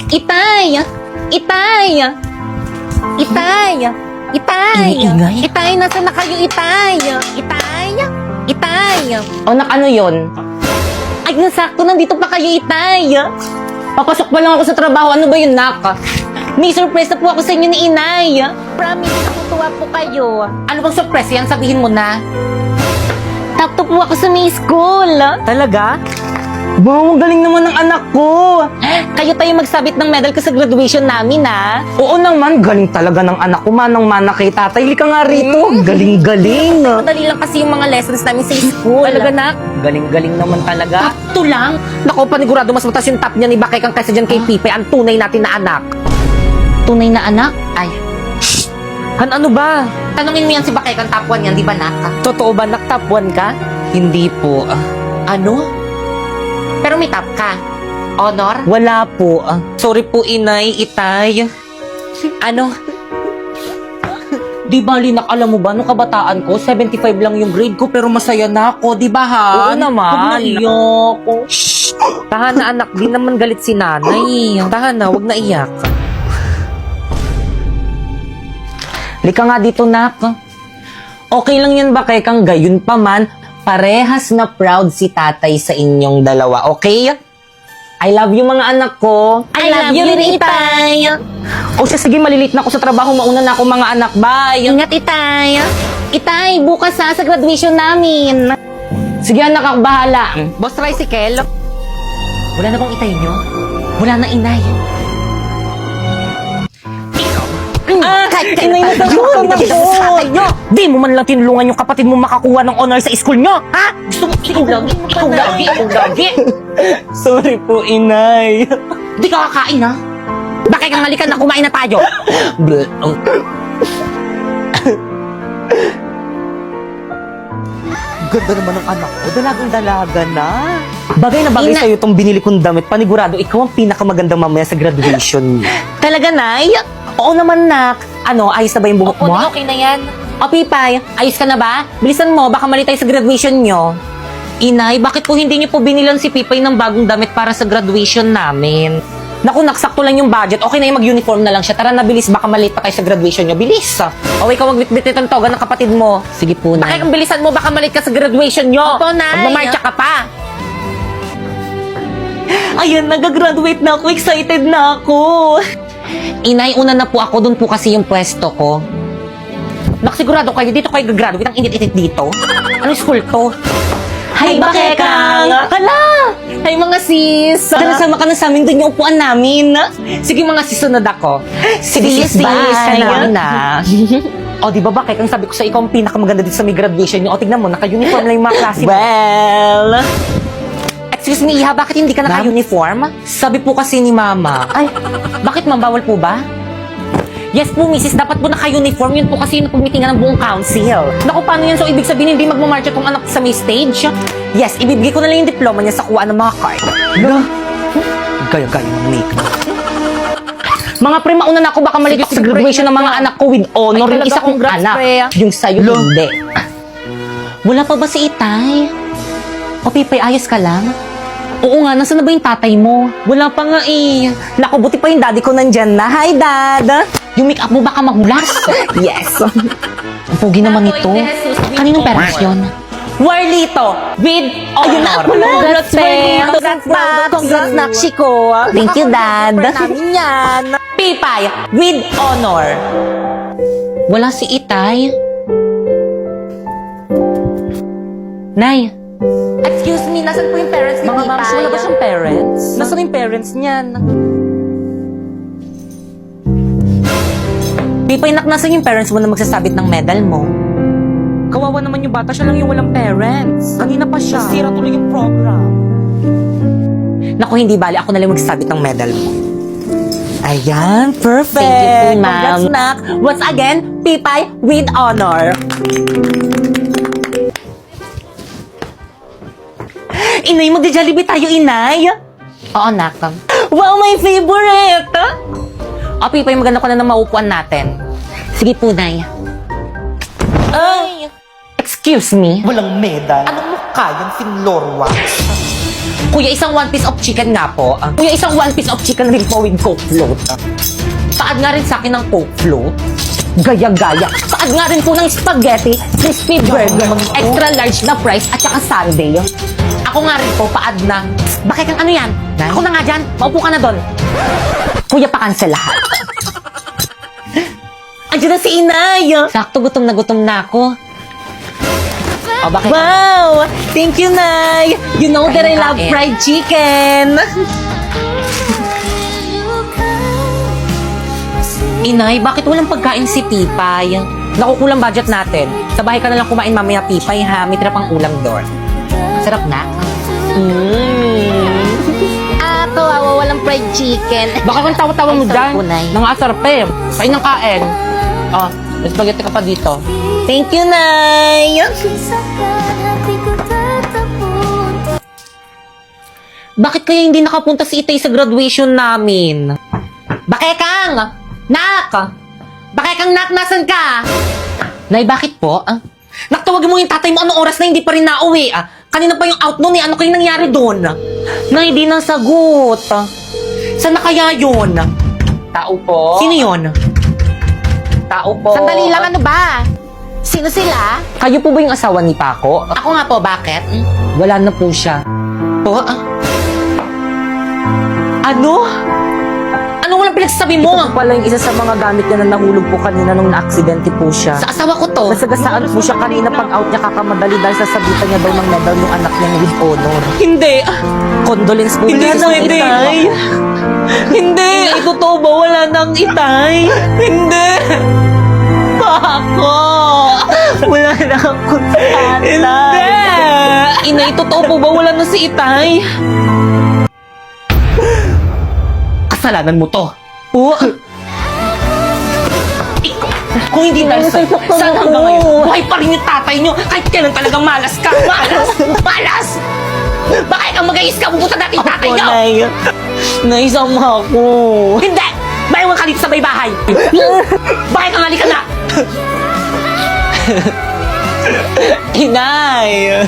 Itay! Itay! Itay! Itay! Iniingay? Itay, nasaan na kayo, Itay? Itay! Itay! O, ano yon? Ay, nasakto, nandito pa kayo, Itay! Papasok pa lang ako sa trabaho. Ano ba yun, Nak? May surprise na po ako sa inyo ni Inay. Promise, natutuwa po kayo. Ano bang surprise yan? Sabihin mo na. Takto po ako sa may school. Talaga? Wow, ang galing naman ng anak ko. Kayo tayo magsabit ng medal ko sa graduation namin, ha? Oo naman, galing talaga ng anak ko. Manang-mana kay tatay. Lika nga rito. Galing-galing. Madali lang kasi yung mga lessons namin sa school. Talaga, Nak? Galing-galing naman talaga. Takto lang. Naku, panigurado mas mataas yung top niya ni Bakay kang kaysa dyan kay Pipe. Ang tunay natin na anak. Tunay na anak? Ay, Ano ba? tanungin mo yan si Bakay kang top 1 yan, di ba, Nak? Totoo ba, Nak? Top 1 ka? Hindi po. Ano? Pero may top ka. Honor? Wala po. Sorry po, Inay, Itay. Ano? Di bali, Nak, alam mo ba, nung kabataan ko, 75 lang yung grade ko, pero masaya na ako, di ba, Han? Oo naman. Huwag na iyak. Shhh! Tahan na, anak, di naman galit si nanay. Tahan na, huwag na iyak. Lika nga dito, Nak. Okay lang yan ba kay kang gayon pa man, parehas na proud si tatay sa inyong dalawa, okay? I love you mga anak ko. I love you rin, Itay. O siya, sige, malilit na ako sa trabaho, mauna na ako mga anak, bye. Ingat, Itay. Itay, bukas sa graduation namin. Sige anak, ako bahala. Boss Tricycle? Wala na bang Itay nyo? Wala na, Inay. Inay na sa Yun, na sa tatay nyo. Di mo man lang tinulungan yung kapatid mo makakuha ng honor sa school nyo, ha? Gusto mo, ikaw lagi, ikaw lagi, ikaw lagi. Sorry po, Inay. Di ka kakain, ha? Bakit kang halika na, kumain na tayo? Ganda naman ng anak ko. Dalagang-dalaga na. Bagay na bagay sa'yo itong binili kong damit. Panigurado, ikaw ang pinakamagandang mamaya sa graduation niyo. Talaga, Nay? Oo naman, Nak. Ano, ayos na ba yung buhok Opo, mo? okay na yan. O, Pipay, ayos ka na ba? Bilisan mo, baka mali tayo sa graduation nyo. Inay, bakit po hindi niyo po binilan si Pipay ng bagong damit para sa graduation namin? Naku, naksakto lang yung budget. Okay na yung mag-uniform na lang siya. Tara na, bilis. Baka maliit pa kayo sa graduation nyo. Bilis. O, ikaw magbitbit ng toga ng kapatid mo. Sige po, Bakit Nay. ang bilisan mo? Baka maliit ka sa graduation nyo. Opo, Nay. Magmamarcha ka pa. Ayan, nag-graduate na ako. Excited na ako. Inay, una na po ako, doon po kasi yung pwesto ko. Nakasigurado kayo, dito kayo gagraduate. Ang init-init dito. Anong school to? Hi, Bakekang! Hala! Hi, mga sis! Tara, sama ka na sa amin. Doon yung upuan namin. Sige, mga sisunod ako. Sige, sis, bye. Kailangan na. O, di ba ba, kaya kang sabi ko sa ikaw ang pinakamaganda dito sa may graduation nyo. O, tignan mo, naka-uniform lang yung mga klase mo. Well, Excuse me, Iha, bakit hindi ka naka-uniform? sabi po kasi ni Mama. Ay, bakit ma'am, bawal po ba? Yes po, Mrs. Dapat po naka-uniform. Yun po kasi yung pagmitingan ng buong council. Naku, paano yan? So, ibig sabihin, hindi magmamarcha tong anak sa may stage? Yes, ibibigay ko na lang yung diploma niya sa kuha ng mga card. Gaya-gaya ng make-up. Mga pre, mauna na ako, baka malito Sige, sa sige, graduation pre, ng mga ingat ka. anak ko with honor. Ay, Yung talaga, isa kong congrats, anak. pre. Yung sa'yo, hindi. Wala pa ba si Itay? O, Pipay, ayos ka lang? Oo nga, nasaan na ba yung tatay mo? Wala pa nga eh. Naku, buti pa yung daddy ko nandyan na. Hi, Dad! Yung make-up mo baka mahulas. Yes. Ang pogi naman ito. Kaninong parents yun? Warlito, with honor. Congrats, Pe. Pe. Congrats, Max. Congrats, Nakshiko. Thank you, Dad. namin yan. Pipay, with honor. Wala si Itay. Nay, Excuse me, nasan po yung parents ni Mga Pipay? ma'ams, wala ba siyang parents? Nasaan yung parents niyan? Pipay, nasan yung parents mo na magsasabit ng medal mo? Kawawa naman yung bata, siya lang yung walang parents. Kanina pa siya. Sira tuloy yung program. Naku, hindi bali. Ako na lang magsasabit ng medal mo. Ayan, perfect. Thank you po, ma'am. Congrats, Nak. Once again, Pipay with honor. Inay, magja-Jollibee tayo, Inay. oo, Nak. Wow, my favorite! O, Pipay, maganda ko na ng maupuan natin. Sige po, Nay. Ay! Excuse me? Walang medal. Anong mukha yung finlor wax? Kuya, isang one piece of chicken nga po. Kuya, isang one piece of chicken rin po with Coke float. Paad nga rin sa akin ng Coke float. Gaya-gaya. Paad nga rin po ng spaghetti, crispy burger, extra large na fries, at saka sundae. Ako nga rin po, paad na. Bakit kang ano yan? Ako na nga dyan. Maupo ka na doon. Kuya, pa-cancel lahat. Andiyan na si Inay. Sakto, gutom na ako. Oh, bakit? Wow! Thank you, Nay! You know that I love fried chicken! Inay, bakit walang pagkain si Pipay? Nakukulang budget natin. Sa bahay ka na lang kumain mamaya, Pipay, ha? May tira pang ulam doon. Sarap na. Kawawa, walang fried chicken. Baka kang tawa-tawa mo Ay, dyan. sarap po, Nay. Nangasarap eh. Kain ng kain. Oh, may spaghetti ka pa dito. Thank you, Nay! Bakit kaya hindi nakapunta si Itay sa graduation namin? Bakekang! Nak! Bakekang, Nak, nasan ka? Nay, bakit po? Naktawagin mo yung tatay mo anong oras na hindi pa rin nauwi. Kanina pa yung out noon eh. Ano kayong nangyari doon? Nay, di nasagot. Saan na kaya yun? Tao po. Sino yun? Tao po. Sandali lang, ano ba? Sino sila? Kayo po ba yung asawa ni Paco? Ako nga po, bakit? Wala na po siya. Po? Ano? Ano walang pinagsasabi mo? Ito pala yung isa sa mga gamit niya na nahulog po kanina nung na-aksidente po siya. Sa asawa ko to. Nasagasaan po siya kanina pag out niya kakamadali dahil sasabitan niya daw ng medal yung anak niya with honor. Hindi. Condolence po. Hindi sa Itay. Hindi. Totoo ba? Wala nang Itay. Hindi. Paco. Wala na akong tatay. Hindi. Inay, totoo po ba? Wala na si Itay. Kasalanan mo to. Oo. Ikaw, kung hindi dahil sa'yo, saan hanggang ngayon, buhay pa rin yung tatay nyo, kahit kailan talagang malas ka. Malas! Malas! Bakit kang mag-ayos ka, pupunta natin yung tatay nyo? Nay, naisama ako. Hindi! Maiwan ka dito sa may bahay. Bakit kang halika na? Inay!